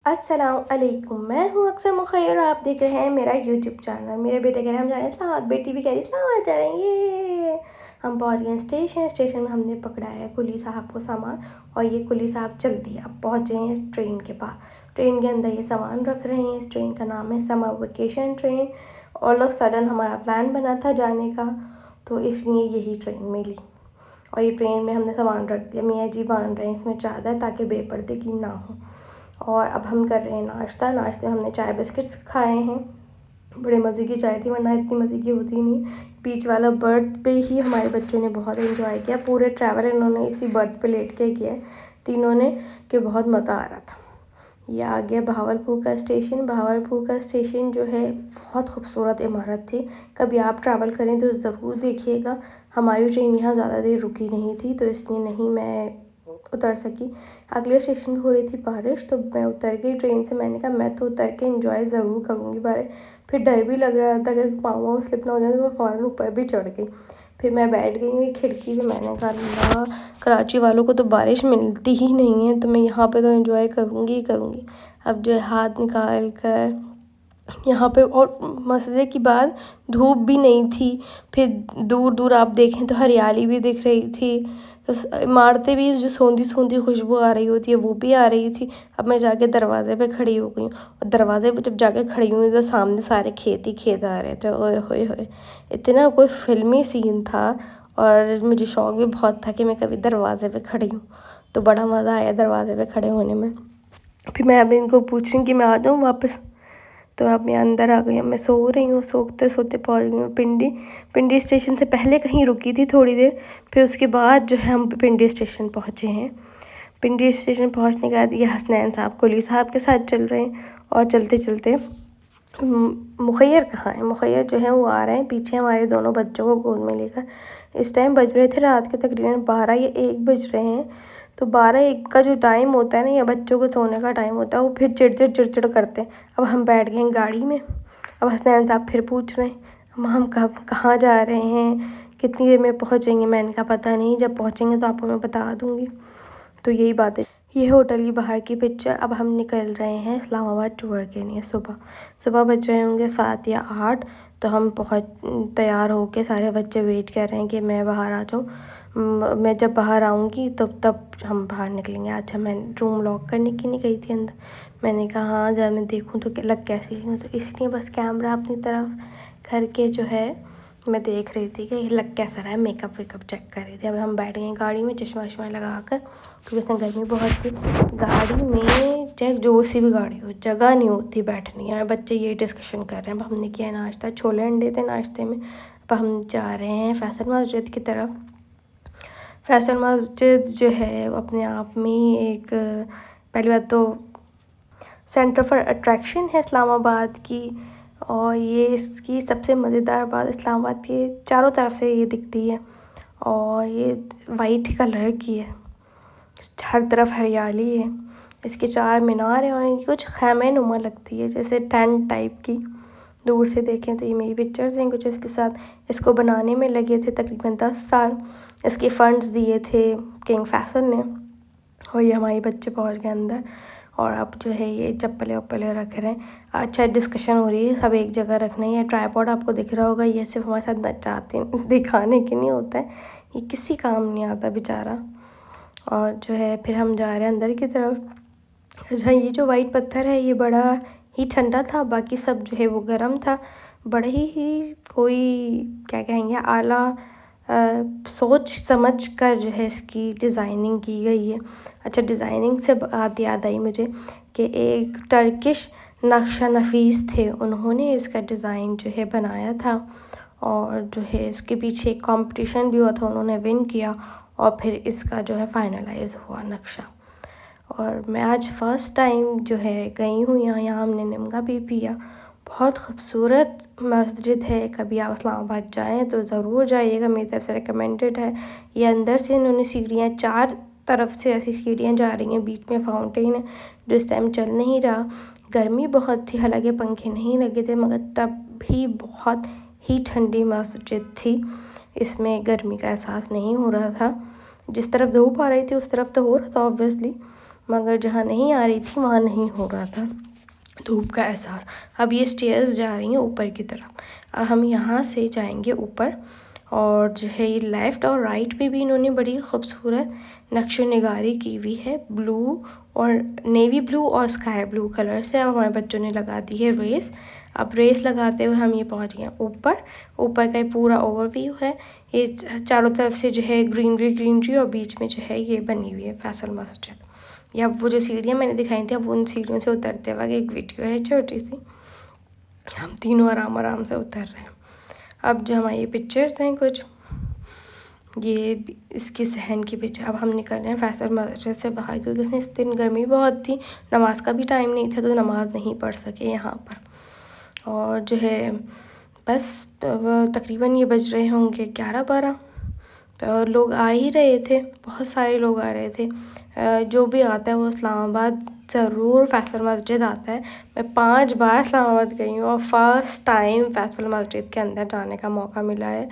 अस्सलामुअलैकुम, मैं हूँ अक्सर मुखैर और आप देख रहे हैं मेरा यूट्यूब चैनल। मेरे बेटे कह रहे हैं हम जा रहे हैं इस्लामाबाद, बेटी भी कह रही है इस्लामाबाद जा रहे हैं। ये हम पहुँच गए स्टेशन में हमने पकड़ा है कुली साहब को सामान और ये कुली साहब चल दिए। अब पहुँचे हैं इस ट्रेन के पास। ट्रेन के अंदर ये सामान रख रहे हैं। इस ट्रेन का नाम है summer vacation train. All of sudden हमारा प्लान बना था जाने का, तो इसलिए यही ट्रेन मिली और ये ट्रेन में हमने सामान रख दिया। मियाँ जी बांध रहे हैं इसमें चादर ताकि बेपर्दे की ना हो। और अब हम कर रहे हैं नाश्ते में हमने चाय बिस्किट्स खाए हैं। बड़े मज़े की चाय थी, वरना इतनी मज़े की होती नहीं। बीच वाला बर्थ पे ही हमारे बच्चों ने बहुत एंजॉय किया। पूरे ट्रैवल इन्होंने इसी बर्थ पे लेट के किया है तीनों ने, कि बहुत मज़ा आ रहा था। ये आ गया भावलपुर का स्टेशन। भावलपुर का स्टेशन जो है बहुत खूबसूरत इमारत थी। कभी आप ट्रैवल करें तो ज़रूर देखिएगा। हमारी ट्रेन यहाँ ज़्यादा देर रुकी नहीं थी, तो इसलिए नहीं मैं उतर सकी। अगले स्टेशन पे हो रही थी बारिश, तो मैं उतर गई ट्रेन से। मैंने कहा मैं तो उतर के एंजॉय ज़रूर करूँगी बारिश। फिर डर भी लग रहा था कि पाँव वाँव स्लिप ना हो जाए, तो मैं फ़ौरन ऊपर भी चढ़ गई। फिर मैं बैठ गई खिड़की पे। मैंने कहा अल्लाह, कराची वालों को तो बारिश मिलती ही नहीं है, तो मैं यहाँ पे तो एंजॉय करूँगी ही करूँगी। अब जो है हाथ निकाल कर यहाँ पे, और मज़े की बात धूप भी नहीं थी। फिर दूर दूर आप देखें तो हरियाली भी दिख रही थी, तो इमारतें भी जो सोंधी सोंधी खुशबू आ रही होती है वो भी आ रही थी। अब मैं जाके दरवाज़े पे खड़ी हो गई हूँ और दरवाज़े पे जब जाके खड़ी हुई तो सामने सारे खेत ही खेत आ रहे थे। ओए होए होए, इतना कोई फिल्मी सीन था। और मुझे शौक भी बहुत था कि मैं कभी दरवाज़े पे खड़ी हूँ, तो बड़ा मज़ा आया दरवाज़े पे खड़े होने में। फिर मैं अभी इनको पूछ रही हूँ कि मैं आ जाऊँ वापस, तो अब मैं अंदर आ गई। अब मैं सो रही हूँ, सोते सोते पहुँच गई हूँ पिंडी। पिंडी स्टेशन से पहले कहीं रुकी थी थोड़ी देर, फिर उसके बाद जो है हम पिंडी स्टेशन पहुँचे हैं। पिंडी स्टेशन पहुँचने के बाद ये हसनैन साहब कुली साहब के साथ चल रहे हैं, और चलते चलते मुखैर कहाँ है, मुखैर जो है वो आ रहे हैं पीछे हमारे दोनों बच्चों को गोद में लेकर। इस टाइम बज रहे थे रात के तकरीबन 12 या 1 बज रहे हैं। तो 12-1 का जो टाइम होता है ना, या बच्चों को सोने का टाइम होता है, वो फिर चिड़चिड़ करते हैं। अब हम बैठ गए हैं गाड़ी में। अब हसनैन साहब फिर पूछ रहे हैं हम कब कहाँ जा रहे हैं, कितनी देर में पहुँचेंगे। मैंने कहा पता नहीं, जब पहुँचेंगे तो आपको मैं बता दूँगी। तो यही बात है। ये होटल की बाहर की पिक्चर। अब हम निकल रहे हैं इस्लामाबाद टूर के लिए। सुबह बज रहे होंगे 7 या 8, तो हम तैयार होके सारे बच्चे वेट कर रहे हैं कि मैं बाहर आ जाऊँ। मैं जब बाहर आऊँगी तो तब हम बाहर निकलेंगे। अच्छा, मैं रूम लॉक करने की नहीं गई थी अंदर। मैंने कहा हाँ जब मैं देखूँ तो लग कैसी हूँ, तो इसलिए बस कैमरा अपनी तरफ करके जो है मैं देख रही थी कि लग कैसा रहा है। मेकअप वेकअप चेक कर रही थी। अब हम बैठ गए गाड़ी में चश्मा वश्मा लगा कर, क्योंकि उसमें गर्मी बहुत थी। गाड़ी में चाहे जो सी भी गाड़ी हो, जगह नहीं होती बैठने की। बच्चे ये डिस्कशन कर रहे हैं। अब हमने किया नाश्ता, छोले अंडे थे नाश्ते में। अब हम जा रहे हैं फैसल मस्जिद की तरफ। फैसल मस्जिद जो है अपने आप में ही एक, पहली बात तो सेंटर फॉर अट्रैक्शन है इस्लामाबाद की। और ये इसकी सबसे मज़ेदार बात, इस्लामाबाद के चारों तरफ से ये दिखती है और ये वाइट कलर की है। हर तरफ हरियाली है। इसके 4 मीनार हैं और ये कुछ खैमे नुमा लगती है, जैसे टेंट टाइप की। दूर से देखें तो ये मेरी पिक्चर्स हैं कुछ इसके साथ। इसको बनाने में लगे थे तकरीबन 10 साल। इसके फंड्स दिए थे किंग फैसल ने। और ये हमारे बच्चे पहुंच गए अंदर, और अब जो है ये चप्पलें वप्पलें रख रहे हैं। अच्छा, डिस्कशन हो रही है सब एक जगह रखना है। ट्राइपॉड आपको दिख रहा होगा, ये सिर्फ हमारे साथ नचाते दिखाने के नहीं होता है, ये किसी काम नहीं आता बेचारा। और जो है फिर हम जा रहे हैं अंदर की तरफ। अच्छा, ये जो वाइट पत्थर है ये बड़ा ही ठंडा था, बाकी सब जो है वो गर्म था। बड़े ही कोई क्या कहेंगे, आला सोच समझ कर जो है इसकी डिज़ाइनिंग की गई है। अच्छा, डिज़ाइनिंग से बात याद आई मुझे कि एक टर्किश नक्शा नफीस थे, उन्होंने इसका डिज़ाइन जो है बनाया था। और जो है इसके पीछे एक कंपटीशन भी हुआ था, उन्होंने विन किया और फिर इसका जो है फाइनलाइज हुआ नक्शा। और मैं आज फ़र्स्ट टाइम जो है गई हूँ यहाँ हमने निमका भी पिया। बहुत खूबसूरत मस्जिद है। कभी आप इस्लामाबाद जाएँ तो ज़रूर जाइएगा, मेरी तरफ़ से रिकमेंडेड है। ये अंदर से इन्होंने सीढ़ियाँ, 4 तरफ से ऐसी सीढ़ियाँ जा रही हैं, बीच में फाउंटेन है जो इस टाइम चल नहीं रहा। गर्मी बहुत थी, हालांकि पंखे नहीं लगे थे, मगर तब भी बहुत ही ठंडी मस्जिद थी। इसमें गर्मी का एहसास नहीं हो रहा था। जिस तरफ धूप आ रही थी उस तरफ तो हो रहा था ऑब्वियसली, मगर जहाँ नहीं आ रही थी वहाँ नहीं हो रहा था धूप का एहसास। अब ये स्टेयर्स जा रही हैं ऊपर की तरफ। अब हम यहाँ से जाएंगे ऊपर, और जो है ये लेफ़्ट और राइट पे भी इन्होंने बड़ी खूबसूरत नक्शो निगारी की हुई है, ब्लू और नेवी ब्लू और स्काई ब्लू कलर से। अब हमारे बच्चों ने लगा दी है रेस। अब रेस लगाते हुए हम ये पहुंच गए ऊपर। ऊपर का ये पूरा ओवरव्यू है। ये चारों तरफ से जो है ग्रीनरी और बीच में जो है ये बनी हुई है फैसल मस्जिद। या वो जो सीढ़ियाँ मैंने दिखाई थी, अब उन सीढ़ियों से उतरते वक्त एक वीडियो है छोटी सी, हम तीनों आराम से उतर रहे हैं। अब जो हमारी पिक्चर्स हैं कुछ, ये इसकी सहन की पिक्चर। अब हम निकल रहे हैं फैसल मस्जिद से बाहर, क्योंकि इस दिन गर्मी बहुत थी, नमाज का भी टाइम नहीं था, तो नमाज नहीं पढ़ सके यहाँ पर। और जो है बस तकरीबन ये बज रहे होंगे 11-12, और लोग आ ही रहे थे, बहुत सारे लोग आ रहे थे। जो भी आता है वो इस्लामाबाद ज़रूर फैसल मस्जिद आता है। मैं 5 बार इस्लामाबाद गई हूँ और फर्स्ट टाइम फैसल मस्जिद के अंदर जाने का मौका मिला है।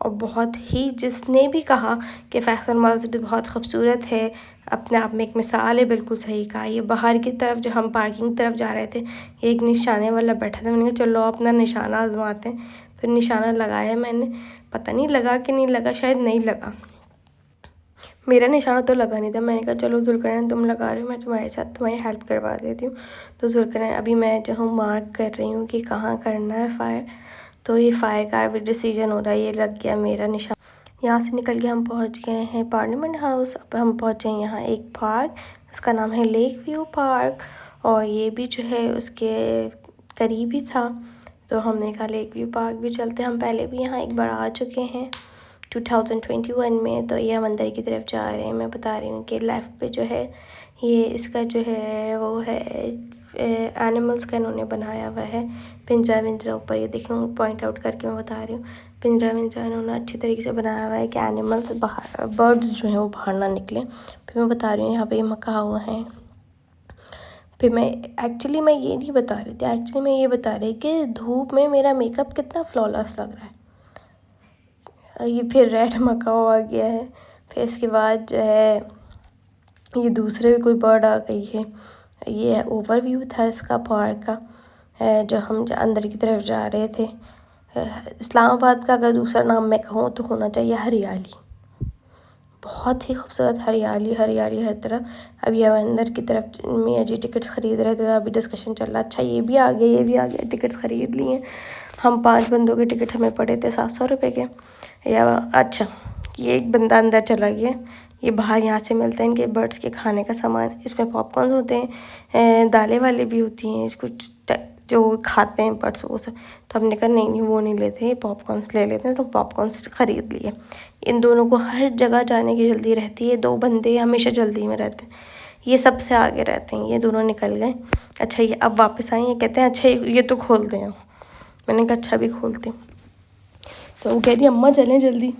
और बहुत ही, जिसने भी कहा कि फैसल मस्जिद बहुत खूबसूरत है, अपने आप में एक मिसाल है, बिल्कुल सही कहा। ये बाहर की तरफ जो हम पार्किंग तरफ जा रहे थे, एक निशाने वाला बैठा था, मैंने कहा चलो अपना निशाना आजमाते हैं। तो निशाना लगाया मैंने, पता नहीं लगा कि नहीं लगा, शायद नहीं लगा, मेरा निशाना तो लगा नहीं था। मैंने कहा चलो ज़ुल्करनैन तुम लगा रहे हो, मैं तुम्हारे साथ तुम्हारी हेल्प करवा देती हूँ। तो ज़ुल्करनैन अभी मैं जो हूँ मार्क कर रही हूँ कि कहाँ करना है फ़ायर। तो ये फ़ायर का अभी डिसीजन हो रहा है, ये लग गया मेरा निशान। यहाँ से निकल के हम पहुँच गए हैं पार्लियामेंट हाउस। अब हम पहुँचे यहाँ एक पार्क, इसका नाम है लेक व्यू पार्क, और ये भी जो है उसके करीब ही था। तो हमने कहा लेक व्यू पार्क भी चलते। हम पहले भी यहाँ एक बार आ चुके हैं 2021 में। तो ये हम अंदर की तरफ जा रहे हैं। मैं बता रही हूँ कि लेफ़्ट पे जो है ये इसका जो है वो है एनिमल्स का इन्होंने बनाया हुआ है पिंजरा ऊपर, ये देखिए पॉइंट आउट करके मैं बता रही हूँ। पिंजरा इन्होंने अच्छी तरीके से बनाया हुआ है कि एनिमल्स बाहर, बर्ड्स जो हैं वो बाहर ना निकले। फिर मैं बता रही हूँ यहाँ पे मकाओ हैं। फिर मैं ये नहीं बता रही थी, एक्चुअली मैं ये बता रही कि धूप में मेरा मेकअप कितना फ्लॉलेस लग रहा है। ये फिर रेड मकाओ आ गया है। फिर इसके बाद जो है ये दूसरे भी कोई बर्ड आ गई है। ये ओवरव्यू था इसका पार्क का, जो हम अंदर की तरफ जा रहे थे। इस्लामाबाद का अगर दूसरा नाम मैं कहूँ तो होना चाहिए हरियाली। बहुत ही खूबसूरत हरियाली हर तरफ। अभी हम अंदर की तरफ मियाँ जी टिकट्स ख़रीद रहे थे, अभी डिस्कशन चल रहा। अच्छा ये भी आ गया, टिकट्स ख़रीद लिए हम। 5 बंदों के टिकट हमें पड़े थे 700 रुपये के। या अच्छा, ये एक बंदा अंदर चला गया। ये बाहर यहाँ से मिलते हैं इनके बर्ड्स के खाने का सामान। इसमें पॉपकॉर्न होते हैं, दालें वाले भी होती हैं, कुछ जो खाते हैं बर्ड्स वो सब। तो हमने कहा नहीं वो नहीं लेते, पॉपकॉर्न्स ले लेते हैं। तो पॉपकॉर्न्स ख़रीद लिए। इन दोनों को हर जगह जाने की जल्दी रहती है, 2 बंदे हमेशा जल्दी में रहते हैं। ये सबसे आगे रहते हैं, ये दोनों निकल गए। अच्छा ये अब वापस आए, ये कहते हैं अच्छा ये तो खोलते हैं। मैंने कहा अच्छा भी खोलते। तो वो कह रही अम्मा चलें जल्दी।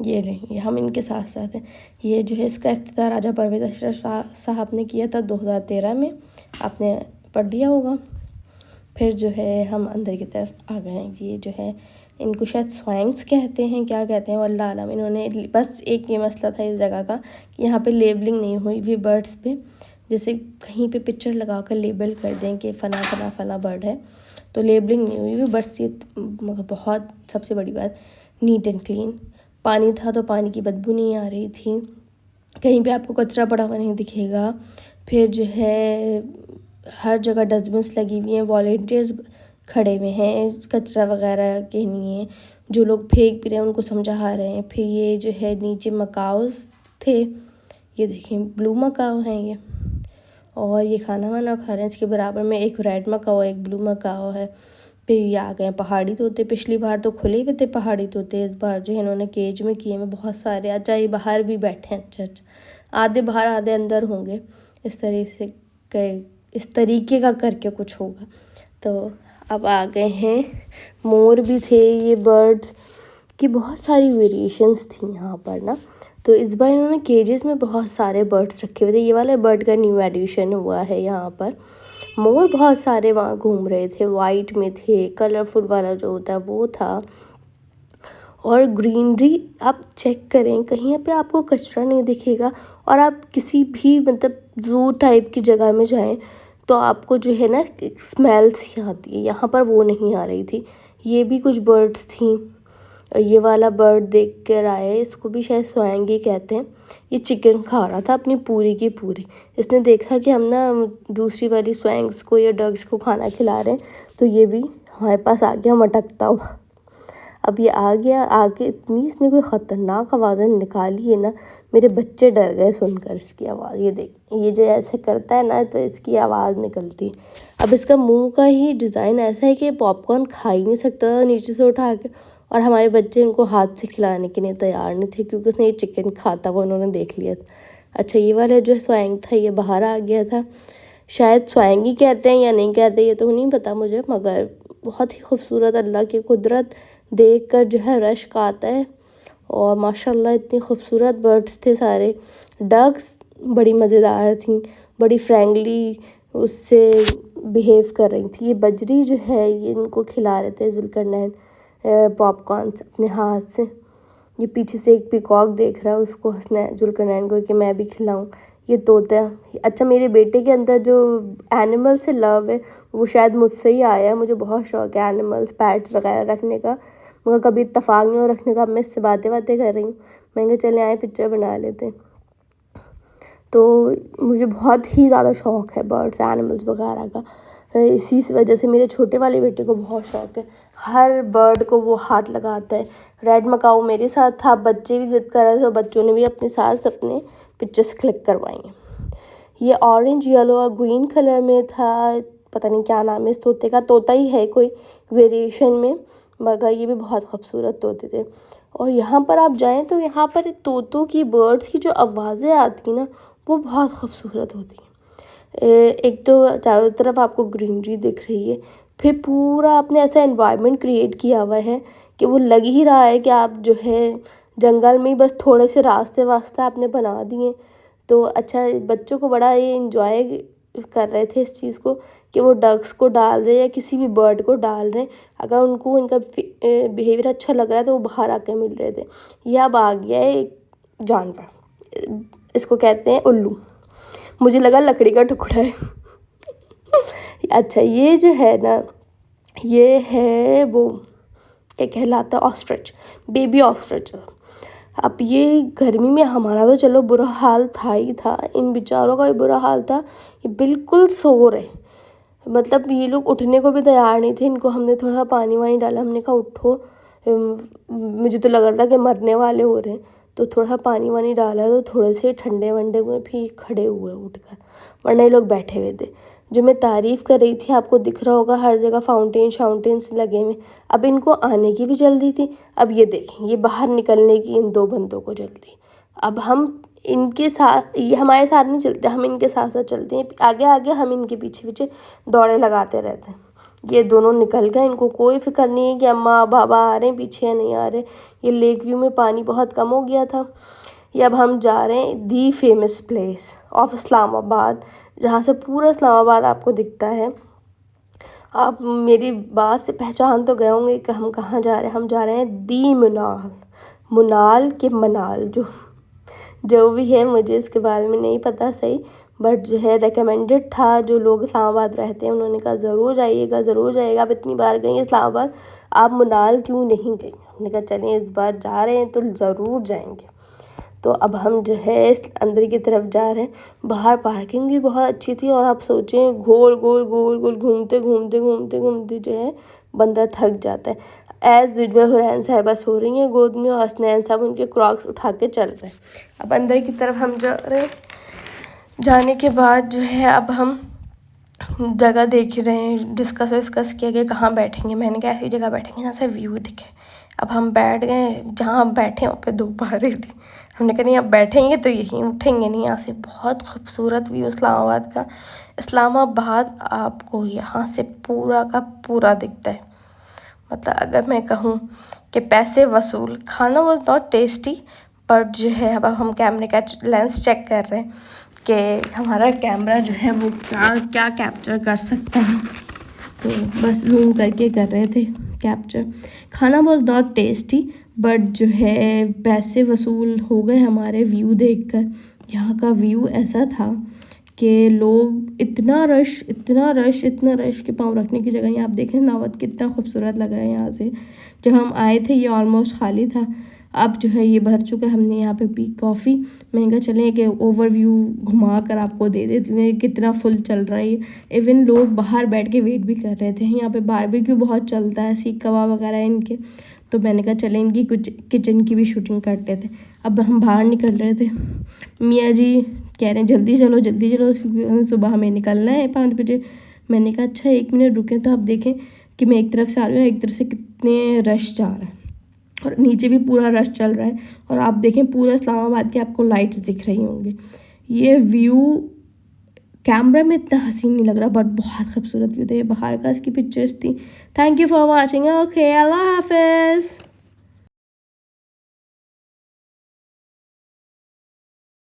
ये लें, ये हम इनके साथ साथ हैं। ये जो है इसका इफ्तितार राजा परवेज़ अशरफ साहब ने किया था 2013 में, आपने पढ़ लिया होगा। फिर जो है हम अंदर की तरफ आ गए हैं। ये जो है इनको शायद स्वाइंग्स कहते हैं, क्या कहते हैं वल्लाह आलम। इन्होंने बस एक ये मसला था इस जगह का कि यहाँ पे लेबलिंग नहीं हुई हुई बर्ड्स पे। जैसे कहीं पे पिक्चर लगा कर लेबल कर दें कि फ़ला बर्ड है, तो लेबलिंग नहीं हुई हुई बर्ड्स। ये मगर बहुत सबसे बड़ी बात, नीट एंड क्लीन। पानी था तो पानी की बदबू नहीं आ रही थी, कहीं पे आपको कचरा पड़ा हुआ नहीं दिखेगा। फिर जो है हर जगह डस्टबिन्स लगी हुई हैं, वॉलंटियर्स खड़े हुए हैं कचरा वगैरह के लिए, जो लोग फेंक भी रहे हैं उनको समझा रहे हैं। फिर ये जो है नीचे मकाओस थे, ये देखें ब्लू मकाओ हैं ये, और ये खाना वाना खा रहे हैं। इसके बराबर में एक रेड मकाओ एक ब्लू मकाओ है। फिर ये आ गए पहाड़ी तोते। पिछली बार तो खुले हुए थे पहाड़ी तोते, इस बार जो है इन्होंने केज में किए हैं बहुत सारे। अच्छा ये बाहर भी बैठे हैं, अच्छा आधे बाहर आधे अंदर होंगे, इस तरीके का करके कुछ होगा। तो अब आ गए हैं, मोर भी थे, ये बर्ड्स की बहुत सारी वेरिएशंस थी यहाँ पर ना। तो इस बार इन्होंने केजेस में बहुत सारे बर्ड्स रखे हुए थे। ये वाला बर्ड का न्यू एडिशन हुआ है यहाँ पर। मोर बहुत सारे वहाँ घूम रहे थे, वाइट में थे, कलरफुल वाला जो होता है वो था। और ग्रीनरी आप चेक करें, कहीं पे आपको कचरा नहीं दिखेगा। और आप किसी भी मतलब ज़ू टाइप की जगह में जाएं तो आपको जो है ना स्मेल सी आती है, यहाँ पर वो नहीं आ रही थी। ये भी कुछ बर्ड्स थी। ये वाला बर्ड देख कर आए, इसको भी शायद स्वांगी कहते हैं। ये चिकन खा रहा था अपनी पूरी की पूरी। इसने देखा कि हम ना दूसरी वाली स्वैंग्स को या डग्स को खाना खिला रहे हैं, तो ये भी हमारे पास आ गया मटकता हुआ। अब ये आ गया, आके इतनी इसने कोई ख़तरनाक आवाज़ें निकाली है ना, मेरे बच्चे डर गए सुनकर इसकी आवाज़। ये देख, ये जो ऐसे करता है ना तो इसकी आवाज़ निकलती है। अब इसका मुंह का ही डिज़ाइन ऐसा है कि पॉपकॉर्न खा ही नहीं सकता था नीचे से उठा के, और हमारे बच्चे इनको हाथ से खिलाने के लिए तैयार नहीं थे क्योंकि उसने ये चिकन खाता हुआ उन्होंने देख लिया था। अच्छा, ये वाला जो स्वैंग था ये बाहर आ गया था। शायद स्वैंग ही कहते हैं या नहीं कहते ये तो नहीं पता मुझे, मगर बहुत ही खूबसूरत अल्लाह की कुदरत देख कर जो है रश्क आता है। और माशाल्लाह इतनी खूबसूरत बर्ड्स थे सारे। डक्स बड़ी मज़ेदार थी, बड़ी फ्रेंकली उससे बिहेव कर रही थी। ये बजरी जो है ये इनको खिला रहे थे जुल्करनैन पॉपकॉर्न्स अपने हाथ से। ये पीछे से एक पीकॉक देख रहा है उसको, हंसना जुल्करनैन को कि मैं भी खिलाऊं। ये तोता, अच्छा मेरे बेटे के अंदर जो एनिमल से लव है वो शायद मुझसे ही आया है। मुझे बहुत शौक़ है एनिमल्स पैट्स वगैरह रखने का, मगर कभी इत्तेफाक नहीं हो रखने का। अब मैं इससे बातें कर रही हूँ, मैंने कहा चले आए पिक्चर बना लेते। तो मुझे बहुत ही ज़्यादा शौक़ है बर्ड्स एनिमल्स वगैरह का। इसी वजह से मेरे छोटे वाले बेटे को बहुत शौक़ है, हर बर्ड को वो हाथ लगाता है। रेड मकाऊ मेरे साथ था, बच्चे भी ज़िद कर रहे थे तो बच्चों ने भी अपने साथ अपने पिक्चर्स क्लिक करवाई हैं। ये ऑरेंज, येलो और ग्रीन कलर में था, पता नहीं क्या नाम है इस तोते का। तोता ही है कोई वेरिएशन में, मगर ये भी बहुत खूबसूरत तोते थे। और यहाँ पर आप जाएँ तो यहाँ पर तोतों की, बर्ड्स की जो आवाज़ें आती ना वो बहुत खूबसूरत होती हैं। एक तो चारों तरफ आपको ग्रीनरी दिख रही है, फिर पूरा आपने ऐसा एनवायरनमेंट क्रिएट किया हुआ है कि वो लग ही रहा है कि आप जो है जंगल में ही बस थोड़े से रास्ते वास्ते आपने बना दिए। तो अच्छा, बच्चों को बड़ा ये इंजॉय कर रहे थे इस चीज़ को कि वो डक्स को डाल रहे हैं या किसी भी बर्ड को डाल रहे हैं। अगर उनको इनका बिहेवियर अच्छा लग रहा है तो वो बाहर आके मिल रहे थे। ये अब आ गया है एक जानवर, इसको कहते हैं उल्लू। मुझे लगा लकड़ी का टुकड़ा है। अच्छा, ये जो है ना ये है वो क्या कहलाता है, ऑस्ट्रिच, बेबी ऑस्ट्रिच। अब ये गर्मी में हमारा तो चलो बुरा हाल था ही था, इन बेचारों का भी बुरा हाल था। ये बिल्कुल सो रहे, मतलब ये लोग उठने को भी तैयार नहीं थे। इनको हमने थोड़ा पानी वानी डाला, हमने कहा उठो, मुझे तो लग रहा था कि मरने वाले हो रहे हैं, तो थोड़ा पानी वानी डाला तो थोड़े से ठंडे वंडे हुए, फिर खड़े हुए उठकर, वरना ये लोग बैठे हुए थे। जो मैं तारीफ़ कर रही थी, आपको दिख रहा होगा हर जगह फाउंटेन शाउंटेन्स लगे हुए। अब इनको आने की भी जल्दी थी। अब ये देखें, ये बाहर निकलने की इन दो बंदों को जल्दी। अब हम इनके साथ, ये हमारे साथ नहीं चलते, हम इनके साथ साथ चलते हैं, आगे आगे हम इनके पीछे पीछे दौड़े लगाते रहते हैं। ये दोनों निकल गए, इनको कोई फिक्र नहीं है कि अम्मा बाबा आ रहे हैं पीछे या नहीं आ रहे। ये लेक व्यू में पानी बहुत कम हो गया था। ये अब हम जा रहे हैं दी फेमस प्लेस ऑफ इस्लामाबाद, जहाँ से पूरा इस्लामाबाद आपको दिखता है। आप मेरी बात से पहचान तो गए होंगे कि हम कहाँ जा रहे हैं। हम जा रहे हैं दी मनाल, मुनाल के मनाल, जो भी है, मुझे इसके बारे में नहीं पता सही, बट जो है रेकमेंडेड था। जो लोग इस्लामाबाद रहते हैं उन्होंने कहा ज़रूर जाइएगा, ज़रूर जाइएगा। आप इतनी बार गई इस्लामाबाद, आप मुनाल क्यों नहीं गई? हमने कहा चलें, इस बार जा रहे हैं तो ज़रूर जाएंगे। तो अब हम जो है इस अंदर की तरफ जा रहे हैं। बाहर पार्किंग भी बहुत अच्छी थी, और आप सोचें गोल गोल गोल गोल घूमते घूमते घूमते घूमते जो है बंदा थक जाता है। एज़ यूजुअल हुरैन साहिबा सो रही हैं गोद में, और हसनैन साहब उनके क्रॉक्स उठा के चल रहे हैं। अब अंदर की तरफ हम जा रहे हैं। जाने के बाद जो है अब हम जगह देख रहे हैं, डिस्कस किया कि कहाँ बैठेंगे। मैंने कहा ऐसी जगह बैठेंगे जहाँ से व्यू दिखे। अब हम बैठ गए, जहाँ हम बैठे वहाँ पे धूप आ रही थी। हमने कहा नहीं, अब बैठेंगे तो यहीं, उठेंगे नहीं यहाँ से। बहुत खूबसूरत व्यू इस्लामाबाद का। इस्लामाबाद आपको यहाँ से पूरा का पूरा दिखता है। मतलब अगर मैं कहूँ कि पैसे वसूल। खाना वॉज नॉट टेस्टी, बट जो है अब हम कैमरे का लेंस चेक कर रहे हैं कि हमारा कैमरा जो है वो क्या क्या कैप्चर कर सकता है। तो बस जूम करके कर रहे थे कैप्चर। खाना वॉज नॉट टेस्टी, बट जो है पैसे वसूल हो गए हमारे व्यू देखकर। यहाँ का व्यू ऐसा था कि लोग इतना रश कि पाँव रखने की जगह नहीं। आप देखें नावत कितना खूबसूरत लग रहा है यहाँ से। जब हम आए थे ये ऑलमोस्ट खाली था, अब जो है ये भर चुका है। हमने यहाँ पे पी कॉफ़ी। मैंने कहा चलें कि ओवरव्यू घुमा कर आपको दे देती हूँ कितना फुल चल रहा है। इवन लोग बाहर बैठ के वेट भी कर रहे थे। यहाँ पे बारबेक्यू बहुत चलता है, सीख कबाब वगैरह इनके। तो मैंने कहा चलें इनकी कुछ किचन की भी शूटिंग करते थे। अब हम बाहर निकल रहे थे, मियाँ जी कह रहे हैं जल्दी चलो, सुबह हमें निकलना है 5 बजे। मैंने कहा अच्छा 1 मिनट रुकें। तो आप देखें कि मैं एक तरफ से आ रही हूँ, एक तरफ से कितने रश जा रहा है और नीचे भी पूरा रश चल रहा है। और आप देखें पूरा इस्लामाबाद की आपको लाइट्स दिख रही होंगी। ये व्यू कैमरा में इतना हसीन नहीं लग रहा, बट बहुत खूबसूरत व्यू था। ये बाहर का इसकी पिक्चर्स थी। Thank you for watching. Okay, अल्लाह हाफिज़।